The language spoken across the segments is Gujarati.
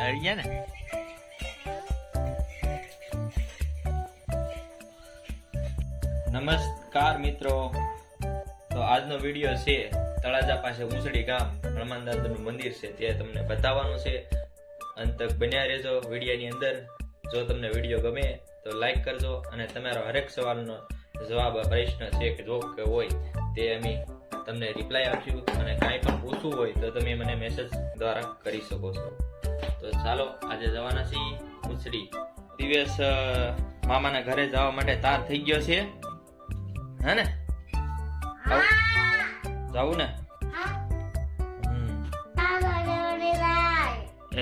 આવી ગયા ને. નમસ્કાર મિત્રો, તો આજનો વિડીયો છે તળાજા પાસે ઉંસડી ગામ હનુમાન દાદાનું મંદિર છે તે તમને બતાવવાનું છે. અંત તક બન્યા રહેજો વિડીયોની અંદર. જો તમને વિડીયો ગમે તો લાઈક કરજો અને તમારો હરેક સવાલનો જવાબ પ્રશ્ન છે કે જો કે હોય તે અમે તમને રિપ્લાય આપશું અને કાંઈ પણ પૂછવું હોય તો તમે મને મેસેજ દ્વારા કરી શકો છો. તો ચાલો આજે જવાના છીએ ઉંસડી. દિવસ મામાના ઘરે જવા માટે તાર થઈ ગયો છે હે ને? જાવું ને?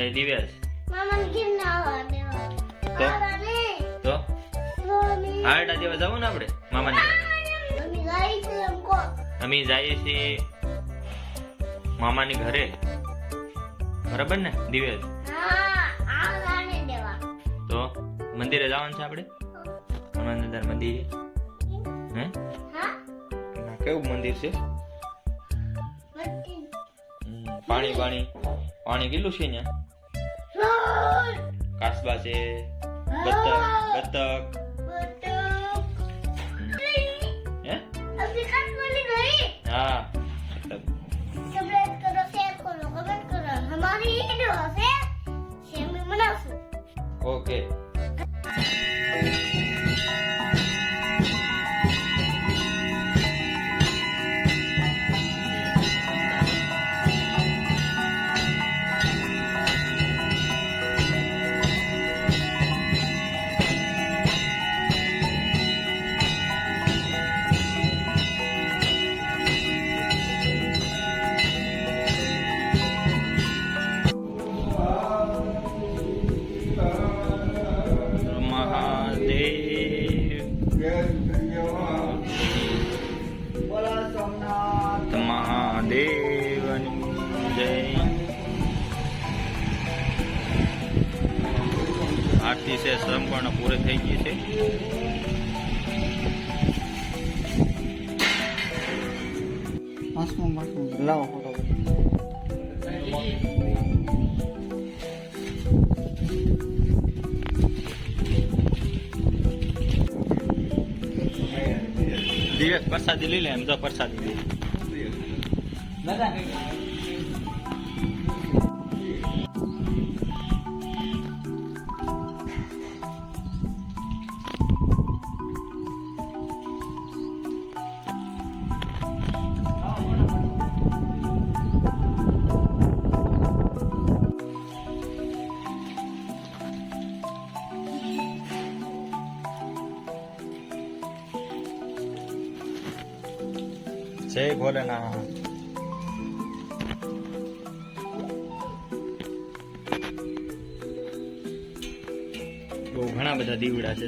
એ દિવસ તો આડા દેવા જાવું ને આપણે મામાને. અમે જઈએ છીએ મામાની ઘરે, બરાબર ને દિવસ? તો મંદિરે જવાનું છે આપણે, હનુમાન દાદા મંદિરે. હે કેવું મંદિર છે? પાણી પાણી પાણી કેટલું છે ત્યાં? કાસબા છે, બતક હે? હા ઓકે. મહાદેવની જય. આરતી છે સંપૂર્ણ પૂરી થઈ ગઈ છે. લાવો ફોટો. દિવસ પ્રસાદી લઈ લે. એમ તો પ્રસાદી લઈ જય ભોલેનાથ. બહુ ઘણા બધા દીવડા છે.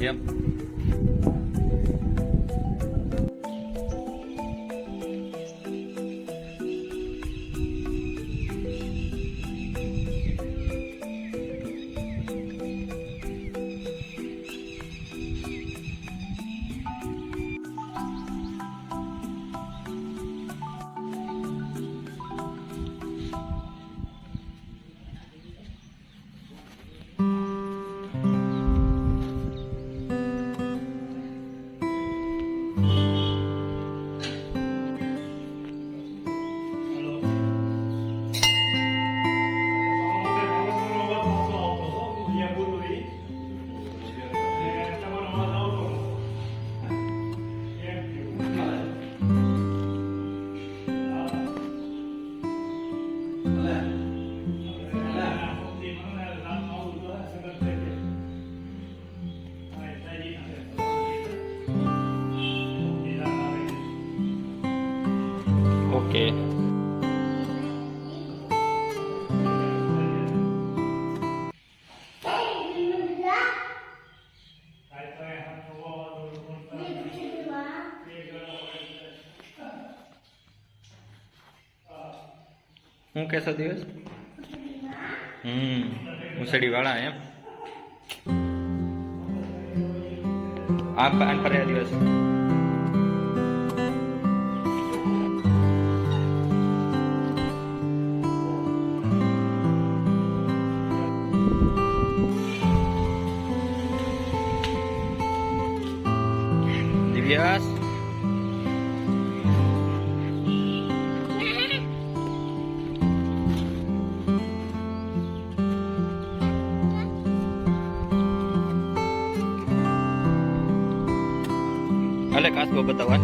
એમ હું કેસો દિવસ મુસડી વાળા એમ આન ફર્યા દિવસ દિવ્યાસ અલે કાસબો બતાવવા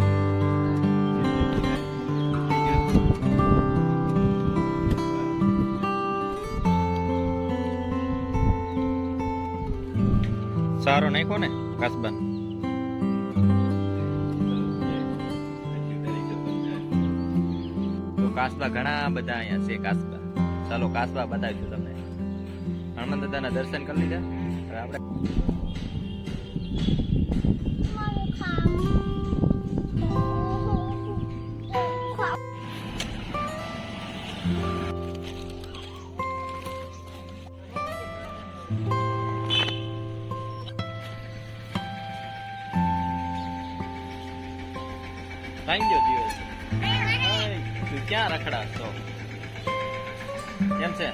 સારો નાખ્યો ને કાસબા તો કાસબા ઘણા બધા અહીંયા છે કાસબા ચાલો કાસબા બતાવીશું તમને હનુમાન દાદાના દર્શન કરી લીધા હવે આપણે થઈ ગયો દિવસ તું ક્યાં રખડાશ તો કેમ છે